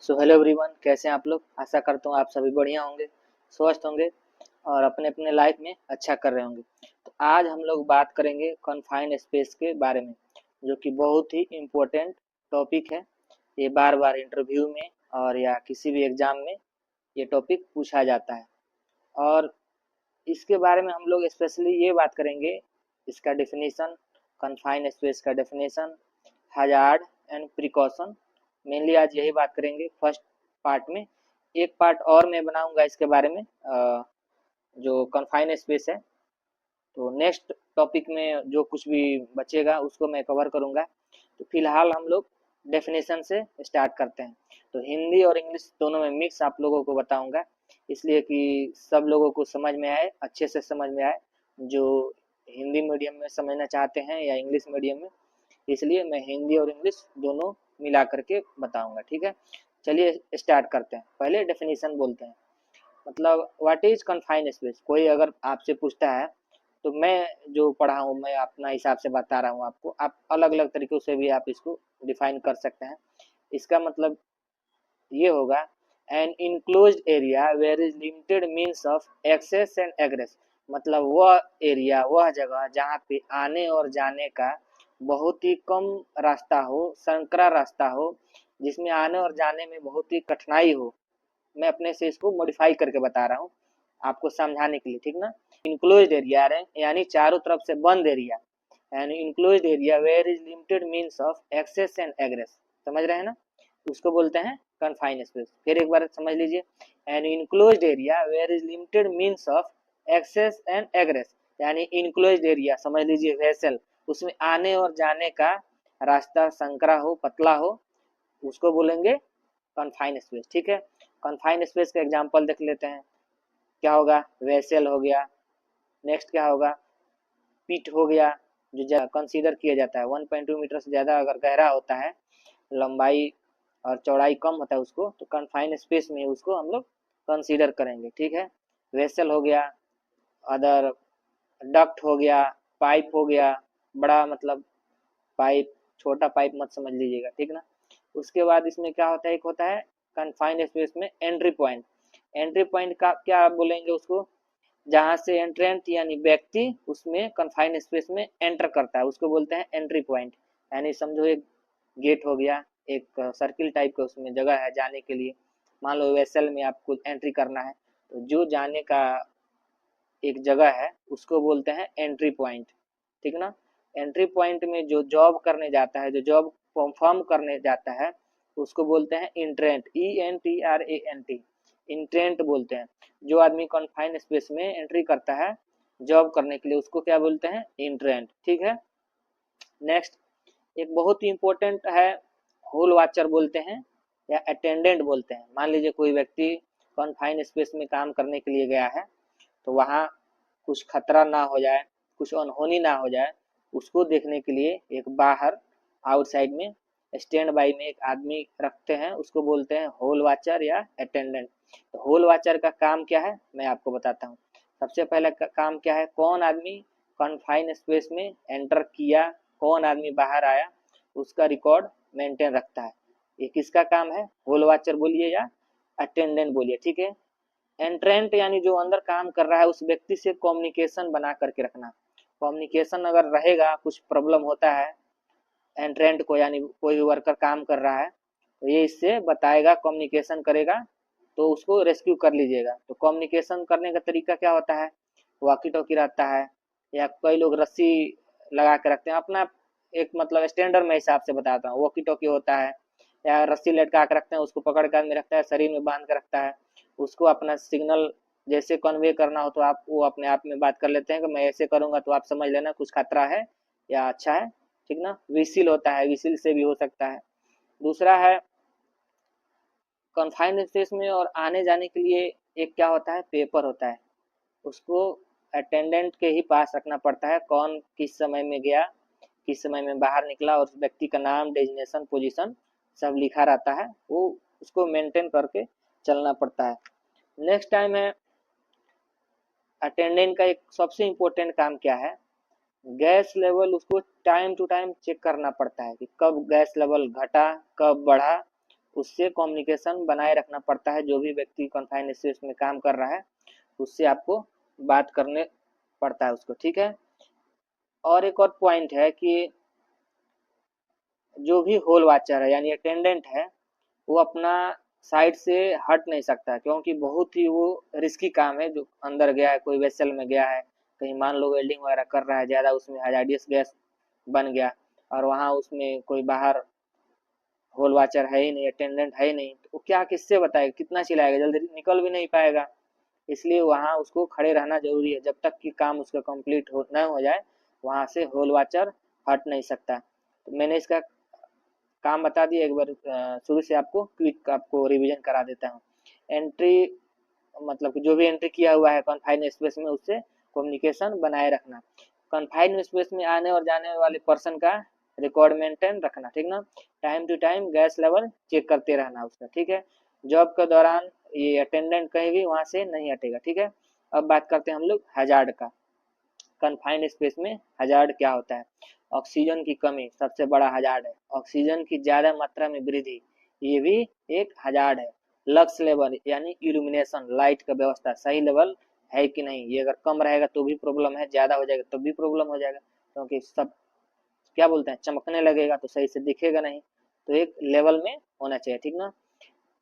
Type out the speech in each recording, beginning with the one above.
So hello everyone, कैसे हैं आप लोग। आशा करता हूँ आप सभी बढ़िया होंगे, स्वस्थ होंगे और अपने अपने लाइफ में अच्छा कर रहे होंगे। तो आज हम लोग बात करेंगे कन्फाइंड स्पेस के बारे में, जो कि बहुत ही इम्पोर्टेंट टॉपिक है। ये बार बार इंटरव्यू में और या किसी भी एग्जाम में ये टॉपिक पूछा जाता है। और इसके बारे में हम लोग स्पेशली ये बात करेंगे, इसका डेफिनेशन, कन्फाइंड स्पेस का definition, hazard and precaution. Mainly आज यही बात करेंगे फर्स्ट पार्ट में। एक पार्ट और मैं बनाऊंगा इसके बारे में, जो कन्फाइंड स्पेस है। तो नेक्स्ट टॉपिक में जो कुछ भी बचेगा उसको मैं कवर करूंगा। तो फिलहाल हम लोग डेफिनेशन से स्टार्ट करते हैं। तो हिंदी और इंग्लिश दोनों में मिक्स आप लोगों को बताऊंगा, इसलिए कि सब लोगों को समझ में आए, अच्छे से समझ में आए, जो हिंदी मीडियम में समझना चाहते हैं या इंग्लिश मीडियम में। इसलिए मैं हिंदी और इंग्लिश दोनों मिला करके बताऊंगा, ठीक है। चलिए स्टार्ट करते हैं। पहले डेफिनेशन बोलते हैं, मतलब व्हाट इज कन्फाइंड स्पेस। कोई अगर आपसे पूछता है तो मैं जो पढ़ा हूँ मैं अपना हिसाब से बता रहा हूँ आपको, आप अलग अलग तरीकों से भी आप इसको डिफाइन कर सकते हैं। इसका मतलब ये होगा, an enclosed area where is limited means of access and egress. मतलब वह एरिया, वह जगह जहाँ पे आने और जाने का बहुत ही कम रास्ता हो, संकरा रास्ता हो, जिसमें आने और जाने में बहुत ही कठिनाई हो। मैं अपने से इसको मॉडिफाई करके बता रहा हूँ आपको समझाने के लिए, ठीक ना। इनक्लोज्ड एरिया यानी चारों तरफ से बंद area, and enclosed area where is limited means of access and egress. समझ रहे हैं ना, उसको बोलते हैं कन्फाइंड स्पेस। फिर एक बार समझ लीजिए, an enclosed area where is limited means of access and egress. यानी इनक्लोज्ड एरिया समझ लीजिए वेसल, उसमें आने और जाने का रास्ता संकरा हो, पतला हो, उसको बोलेंगे कन्फाइंड स्पेस, ठीक है। कन्फाइंड स्पेस का एग्जांपल देख लेते हैं। क्या होगा, वेसल हो गया। नेक्स्ट क्या होगा, पिट हो गया, जो कंसीडर किया जाता है 1.2 मीटर से ज़्यादा अगर गहरा होता है, लंबाई और चौड़ाई कम होता है, उसको तो कन्फाइंड स्पेस में उसको हम लोग कंसीडर करेंगे, ठीक है। वेसल हो गया, अदर डक्ट हो गया, पाइप हो गया, बड़ा मतलब पाइप, छोटा पाइप मत समझ लीजिएगा, ठीक ना। उसके बाद इसमें क्या होता है, एक होता है कन्फाइंड स्पेस में एंट्री पॉइंट। एंट्री पॉइंट का क्या बोलेंगे उसको, जहां से एंट्रेंट यानी व्यक्ति उसमें कन्फाइंड स्पेस में एंटर करता है, उसको बोलते हैं एंट्री पॉइंट। यानी समझो एक गेट हो गया, एक सर्किल टाइप का उसमें जगह है जाने के लिए। मान लो वेसल में आपको एंट्री करना है, तो जो जाने का एक जगह है उसको बोलते हैं एंट्री पॉइंट, ठीक ना। एंट्री पॉइंट में जो जॉब करने जाता है, जो जॉब परफॉर्म करने जाता है, उसको बोलते हैं इंट्रेंट, ENTRANT, इंट्रेंट बोलते हैं। जो आदमी कन्फाइंड स्पेस में एंट्री करता है जॉब करने के लिए, उसको क्या बोलते हैं, इंट्रेंट, ठीक है। नेक्स्ट एक बहुत ही इंपॉर्टेंट है, होल वाचर बोलते हैं या अटेंडेंट बोलते हैं। मान लीजिए कोई व्यक्ति कन्फाइंड स्पेस में काम करने के लिए गया है, तो वहाँ कुछ खतरा ना हो जाए, कुछ अनहोनी ना हो जाए, उसको देखने के लिए एक बाहर आउटसाइड में स्टैंड बाई में एक आदमी रखते हैं, उसको बोलते हैं होल वाचर या अटेंडेंट। तो होल वाचर का काम क्या है मैं आपको बताता हूँ। सबसे पहले काम क्या है, कौन आदमी कन्फाइंड स्पेस में एंटर किया, कौन आदमी बाहर आया, उसका रिकॉर्ड मेंटेन रखता है। ये किसका काम है, होल वाचर बोलिए या अटेंडेंट बोलिए, ठीक है। एंट्रेंट यानी जो अंदर काम कर रहा है उस व्यक्ति से कम्युनिकेशन बना करके रखना। कम्युनिकेशन अगर रहेगा, कुछ प्रॉब्लम होता है एंट्रेंट को, यानी कोई वर्कर काम कर रहा है तो ये इससे बताएगा, कम्युनिकेशन करेगा, तो उसको रेस्क्यू कर लीजिएगा। तो कम्युनिकेशन करने का तरीका क्या होता है, वॉकी टॉकी रहता है, या कई लोग रस्सी लगा के रखते हैं अपना, एक मतलब स्टैंडर्ड में हिसाब से बताता हूँ, वॉकी टॉकी होता है, या रस्सी लटका के रखते हैं, उसको पकड़ कर में रखता है, शरीर में बांध कर रखता है, उसको अपना सिग्नल जैसे कन्वे करना हो तो आप वो अपने आप में बात कर लेते हैं कि मैं ऐसे करूंगा तो आप समझ लेना कुछ खतरा है या अच्छा है, ठीक ना। विसिल होता है, विसिल से भी हो सकता है। दूसरा है कन्फाइंड स्पेस में और आने जाने के लिए एक क्या होता है, पेपर होता है, उसको अटेंडेंट के ही पास रखना पड़ता है। कौन किस समय में गया, किस समय में बाहर निकला, और उस व्यक्ति का नाम, डेजिग्नेशन, पोजीशन सब लिखा रहता है, वो उसको मेंटेन करके चलना पड़ता है। नेक्स्ट टाइम है अटेंडेंट का एक सबसे इम्पोर्टेंट काम क्या है, गैस लेवल उसको टाइम टू टाइम चेक करना पड़ता है कि कब गैस लेवल घटा, कब बढ़ा, उससे कम्युनिकेशन बनाए रखना पड़ता है। जो भी व्यक्ति कन्फाइंड स्पेस में काम कर रहा है उससे आपको बात करने पड़ता है उसको, ठीक है। और एक और पॉइंट है कि जो भी होल वॉचर है यानी अटेंडेंट है वो अपना साइड से हट नहीं सकता, क्योंकि बहुत ही वो रिस्की काम है। जो अंदर गया है, कोई वेसल में गया है, कहीं मान लो वेल्डिंग वगैरह कर रहा है, ज़्यादा उसमें हजार्डियस गैस बन गया और वहाँ उसमें कोई बाहर होल वॉचर है ही नहीं, अटेंडेंट है ही नहीं, तो वो क्या किससे बताएगा, कितना चिल्लाएगा, जल्दी निकल भी नहीं पाएगा। इसलिए वहाँ उसको खड़े रहना जरूरी है। जब तक कि काम उसका कंप्लीट न हो जाए वहाँ से होल वॉचर हट नहीं सकता। तो मैंने इसका काम बता दिया, एक बार शुरू से आपको क्विक आपको रिवीजन करा देता हूँ। एंट्री मतलब कि जो भी एंट्री किया हुआ है कन्फाइंड स्पेस में उससे कम्युनिकेशन बनाए रखना। कन्फाइंड स्पेस में आने और जाने वाले पर्सन का रिकॉर्ड मेंटेन रखना, ठीक ना। Time to time gas level check करते रहना उसका, ठीक है। जॉब के दौरान ये अटेंडेंट कहीं भी वहाँ से नहीं हटेगा, ठीक है। अब बात करते हैं हम लोग हजार्ड का। कन्फाइंड स्पेस में हजार्ड क्या होता है? ऑक्सीजन की कमी सबसे बड़ा हजार्ड है। ऑक्सीजन की ज्यादा मात्रा में वृद्धि ये भी एक हजार्ड है। लक्स लेवल यानी इल्यूमिनेशन लाइट का व्यवस्था सही लेवल है कि नहीं, ये अगर कम रहेगा तो भी प्रॉब्लम है, ज्यादा हो जाएगा तो भी प्रॉब्लम हो जाएगा, क्योंकि सब क्या बोलते हैं चमकने लगेगा तो सही से दिखेगा नहीं। तो एक लेवल में होना चाहिए, ठीक ना।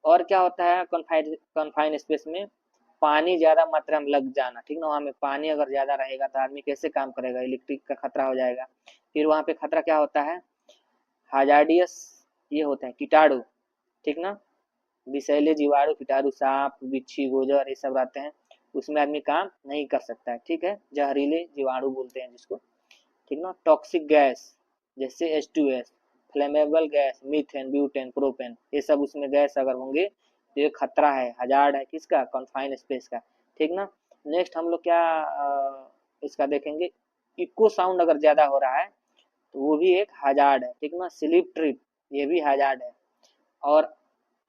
और क्या होता है कन्फाइंड स्पेस में? पानी ज्यादा मात्रा में लग जाना, ठीक ना। वहाँ में पानी अगर ज्यादा रहेगा तो आदमी कैसे काम करेगा, इलेक्ट्रिक का खतरा हो जाएगा। फिर वहाँ पे खतरा क्या होता है? हाजार्डियस ये होते हैं कीटाणु, ठीक ना। विषैले जीवाणु कीटाणु, सांप बिच्छी गोजर ये सब रहते हैं, उसमें आदमी काम नहीं कर सकता है, ठीक है। जहरीले जीवाणु बोलते हैं जिसको, ठीक ना। टॉक्सिक गैस जैसे H2S, flammable gas methane butane propane, ये सब उसमें गैस अगर होंगे तो ये खतरा है, हजार्ड है किसका? कन्फाइंड स्पेस का, ठीक ना। नेक्स्ट हम लोग क्या इसका देखेंगे, इको साउंड अगर ज्यादा हो रहा है तो वो भी एक हजार्ड है, ठीक ना। स्लिप ट्रिप ये भी हजार्ड है। और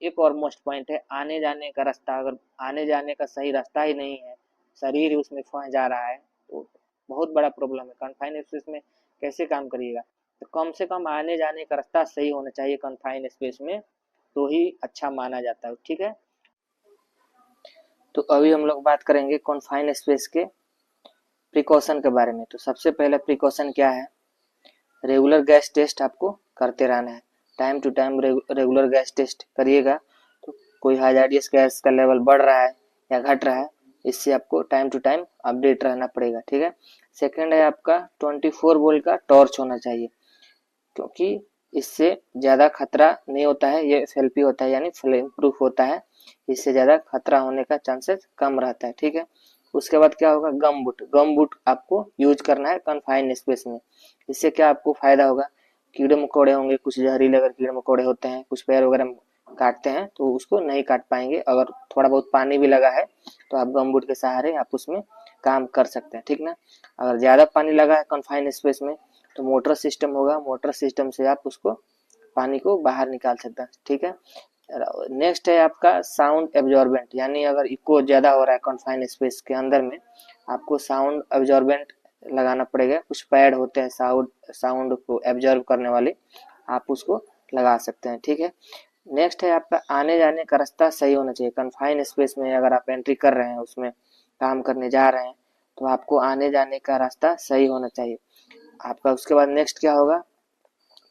एक और मोस्ट पॉइंट है आने जाने का रास्ता, अगर आने जाने का सही रास्ता ही नहीं है, शरीर उसमें फंस जा रहा है तो बहुत बड़ा प्रॉब्लम है। कन्फाइंड स्पेस में कैसे काम करिएगा? तो कम से कम आने जाने का रास्ता सही होना चाहिए कन्फाइंड स्पेस में, तो ही अच्छा माना जाता है, ठीक है। तो अभी हम लोग बात करेंगे कन्फाइंड स्पेस के प्रिकॉशन के बारे में। तो सबसे पहले प्रिकॉशन क्या है? रेगुलर गैस टेस्ट आपको करते रहना है, time to time regular gas test करिएगा। तो कोई हाइजार्डियस गैस का लेवल बढ़ रहा है या घट रहा है, इससे आपको टाइम टू टाइम अपडेट रहना पड़ेगा, ठीक है। सेकंड है आपका 24 वोल्ट का टॉर्च होना चाहिए, क्योंकि इससे ज़्यादा खतरा नहीं होता है, ये FLP होता है यानी फ्लेम प्रूफ होता है, इससे ज़्यादा खतरा होने का चांसेस कम रहता है, ठीक है। उसके बाद क्या होगा? गम बूट आपको यूज करना है कन्फाइंड स्पेस में। इससे क्या आपको फायदा होगा? कीड़े मकोड़े होंगे, कुछ जहरीले अगर कीड़े मकोड़े होते हैं, कुछ पैर वगैरह काटते हैं तो उसको नहीं काट पाएंगे। अगर थोड़ा बहुत पानी भी लगा है तो आप गम बूट के सहारे आप उसमें काम कर सकते हैं, ठीक ना। अगर ज़्यादा पानी लगा है कन्फाइंड स्पेस में तो मोटर सिस्टम होगा, मोटर सिस्टम से आप उसको पानी को बाहर निकाल सकते हैं, ठीक है। नेक्स्ट है आपका साउंड एब्जॉर्बेंट, यानी अगर इको ज़्यादा हो रहा है कन्फाइंड स्पेस के अंदर में, आपको साउंड एब्जॉर्बेंट लगाना पड़ेगा। कुछ पैड होते हैं साउंड को एब्जॉर्ब करने वाले, आप उसको लगा सकते हैं, ठीक है। नेक्स्ट है आपका आने जाने का रास्ता सही होना चाहिए। कन्फाइंड स्पेस में अगर आप एंट्री कर रहे हैं, उसमें काम करने जा रहे हैं, तो आपको आने जाने का रास्ता सही होना चाहिए आपका। उसके बाद नेक्स्ट क्या होगा?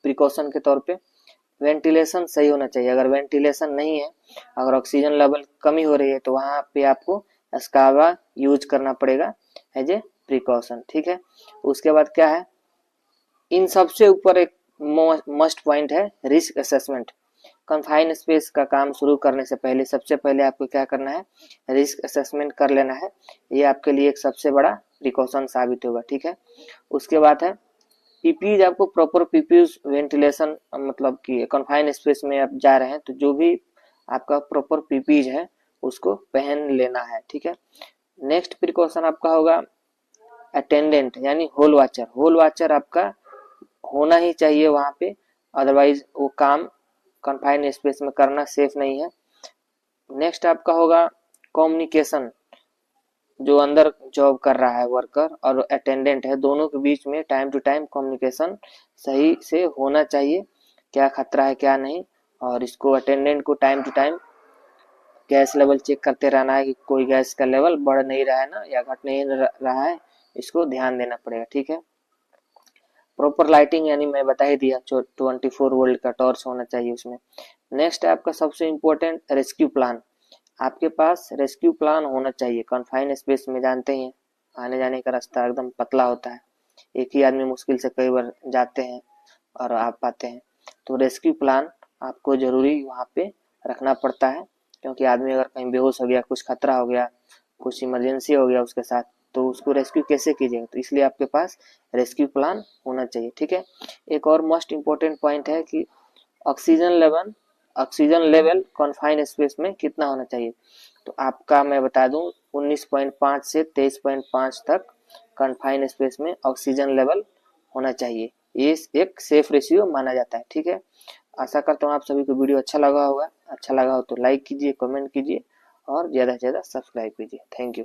प्रिकॉशन के तौर पे वेंटिलेशन सही होना चाहिए। अगर वेंटिलेशन नहीं है, अगर ऑक्सीजन लेवल कमी हो रही है तो वहाँ पे आपको स्कावा यूज करना पड़ेगा एज ए प्रिकॉशन, ठीक है। उसके बाद क्या है? इन सबसे ऊपर एक मस्ट पॉइंट है रिस्क असेसमेंट। कन्फाइंड स्पेस का काम शुरू करने से पहले सबसे पहले आपको क्या करना है? रिस्क असेसमेंट कर लेना है। ये आपके लिए एक सबसे बड़ा प्रिकॉशन साबित होगा, ठीक है। उसके बाद है पीपीज, आपको प्रॉपर पीपीज वेंटिलेशन, मतलब कि कन्फाइंड स्पेस में आप जा रहे हैं तो जो भी आपका प्रॉपर पीपीज है उसको पहन लेना है, ठीक है। नेक्स्ट प्रिकॉशन आपका होगा अटेंडेंट यानी होल वॉचर। होल वॉचर आपका होना ही चाहिए वहाँ पे, अदरवाइज वो काम कन्फाइंड स्पेस में करना सेफ नहीं है। नेक्स्ट आपका होगा कम्युनिकेशन, जो अंदर जॉब कर रहा है वर्कर और अटेंडेंट है, दोनों के बीच में टाइम टू टाइम कम्युनिकेशन सही से होना चाहिए, क्या खतरा है क्या नहीं, और इसको अटेंडेंट को time to time gas level check करते रहना है कि कोई गैस का लेवल बढ़ नहीं रहा है ना या घट नहीं रहा है, इसको ध्यान देना पड़ेगा। ठीक है, प्रॉपर लाइटिंग यानी मैं बता ही दिया, 24 वोल्ट का टॉर्च होना चाहिए उसमें। नेक्स्ट है आपका सबसे इम्पोर्टेंट रेस्क्यू प्लान। आपके पास रेस्क्यू प्लान होना चाहिए। कन्फाइंड स्पेस में जानते हैं आने जाने का रास्ता एकदम पतला होता है, एक ही आदमी मुश्किल से कई बार जाते हैं और आ पाते हैं, तो रेस्क्यू प्लान आपको जरूरी वहाँ पे रखना पड़ता है, क्योंकि आदमी अगर कहीं बेहोश हो गया, कुछ खतरा हो गया, कुछ इमरजेंसी हो गया उसके साथ, तो उसको रेस्क्यू कैसे कीजिएगा, तो इसलिए आपके पास रेस्क्यू प्लान होना चाहिए। ठीक है, एक और मोस्ट इम्पोर्टेंट पॉइंट है कि ऑक्सीजन लेवल कॉन्फाइंड स्पेस में कितना होना चाहिए। तो आपका मैं बता दूं 19.5 से 23.5 तक कन्फाइंड स्पेस में ऑक्सीजन लेवल होना चाहिए। ये एक सेफ रेशियो माना जाता है। ठीक है, आशा करता हूँ आप सभी को वीडियो अच्छा लगा होगा। अच्छा लगा हो तो लाइक कीजिए, कमेंट कीजिए और ज़्यादा से ज़्यादा सब्सक्राइब कीजिए। Thank you.